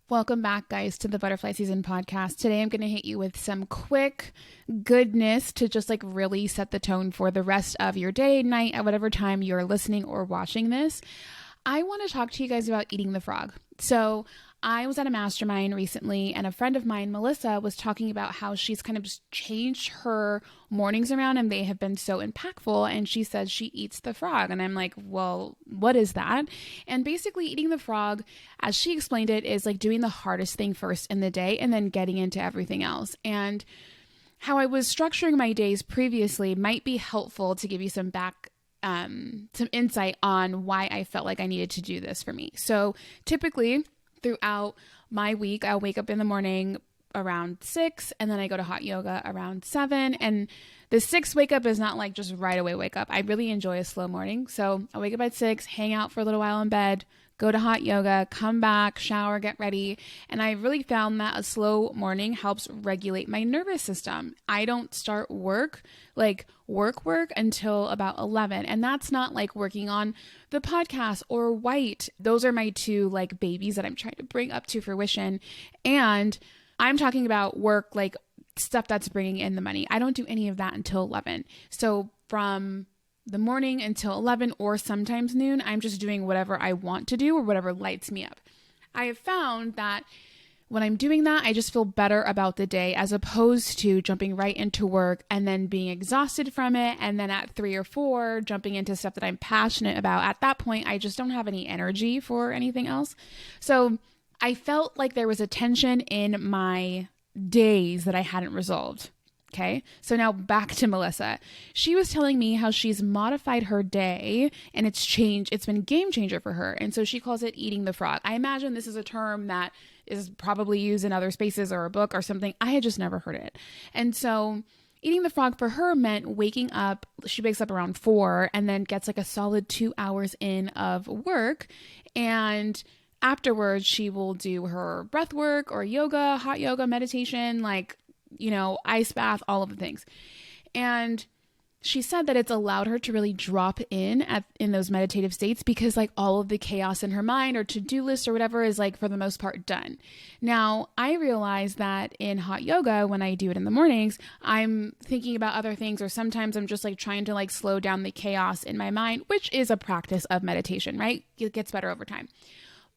Welcome back, guys, to the Butterfly Season podcast. Today, I'm going to hit you with some quick goodness to just like really set the tone for the rest of your day, night, at whatever time you're listening or watching this. I want to talk to you guys about eating the frog. So I was at a mastermind recently, and a friend of mine, Melissa, was talking about how she's kind of just changed her mornings around and they have been so impactful. And she says she eats the frog. And I'm like, well, what is that? And basically eating the frog, as she explained it, is like doing the hardest thing first in the day and then getting into everything else. And how I was structuring my days previously might be helpful to give you some insight on why I felt like I needed to do this for me. So typically throughout my week, I'll wake up in the morning around 6 and then I go to hot yoga around 7. And the 6 wake up is not like just right away wake up. I really enjoy a slow morning. So I wake up at 6, hang out for a little while in bed, go to hot yoga, come back, shower, get ready. And I really found that a slow morning helps regulate my nervous system. I don't start work until about 11. And that's not like working on the podcast or Whxte. Those are my two like babies that I'm trying to bring up to fruition. And I'm talking about work, like stuff that's bringing in the money. I don't do any of that until 11. So from the morning until 11 or sometimes noon, I'm just doing whatever I want to do or whatever lights me up. I have found that when I'm doing that, I just feel better about the day as opposed to jumping right into work and then being exhausted from it. And then at 3 or 4, jumping into stuff that I'm passionate about. At that point, I just don't have any energy for anything else. So I felt like there was a tension in my days that I hadn't resolved. Okay, so now back to Melissa. She was telling me how she's modified her day and it's changed. It's been a game changer for her. And so she calls it eating the frog. I imagine this is a term that is probably used in other spaces or a book or something. I had just never heard it. And so eating the frog for her meant waking up. She wakes up around 4 and then gets like a solid 2 hours in of work. And afterwards, she will do her breath work or yoga, hot yoga, meditation, ice bath, all of the things. And she said that it's allowed her to really drop in those meditative states because like all of the chaos in her mind or to-do list or whatever is like for the most part done. Now, I realize that in hot yoga, when I do it in the mornings, I'm thinking about other things, or sometimes I'm just like trying to like slow down the chaos in my mind, which is a practice of meditation, right? It gets better over time.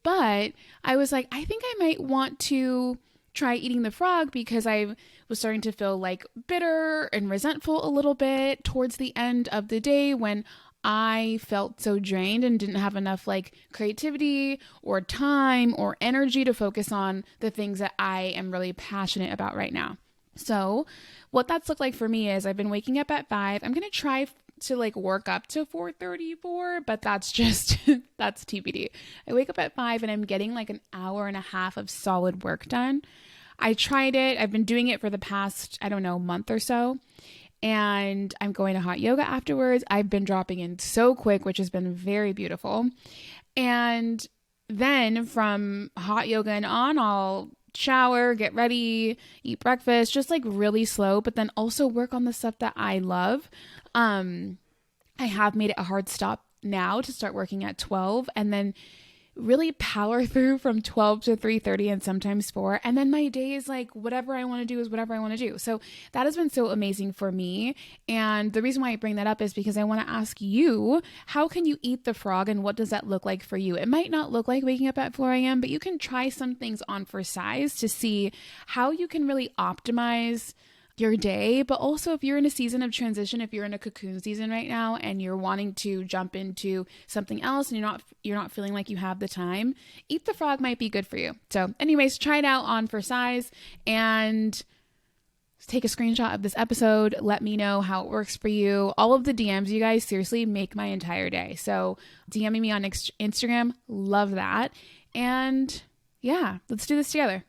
But I was like, I think I might want to try eating the frog because I was starting to feel like bitter and resentful a little bit towards the end of the day when I felt so drained and didn't have enough like creativity or time or energy to focus on the things that I am really passionate about right now. So what that's looked like for me is I've been waking up at 5. I'm going to try to like work up to 4:34, but that's TBD. I wake up at 5 and I'm getting like an hour and a half of solid work done. I tried it. I've been doing it for the past, month or so. And I'm going to hot yoga afterwards. I've been dropping in so quick, which has been very beautiful. And then from hot yoga and on, I'll shower, get ready, eat breakfast, just like really slow, but then also work on the stuff that I love. I have made it a hard stop now to start working at 12 and then really power through from 12 to 3:30 and sometimes 4. And then my day is like, whatever I want to do is whatever I want to do. So that has been so amazing for me. And the reason why I bring that up is because I want to ask you, how can you eat the frog and what does that look like for you? It might not look like waking up at 4 a.m., but you can try some things on for size to see how you can really optimize your day. But also if you're in a season of transition, if you're in a cocoon season right now and you're wanting to jump into something else and you're not feeling like you have the time, eat the frog might be good for you. So anyways, try it out on for size and take a screenshot of this episode. Let me know how it works for you. All of the DMs, you guys, seriously make my entire day. So DMing me on Instagram, love that. And yeah, let's do this together.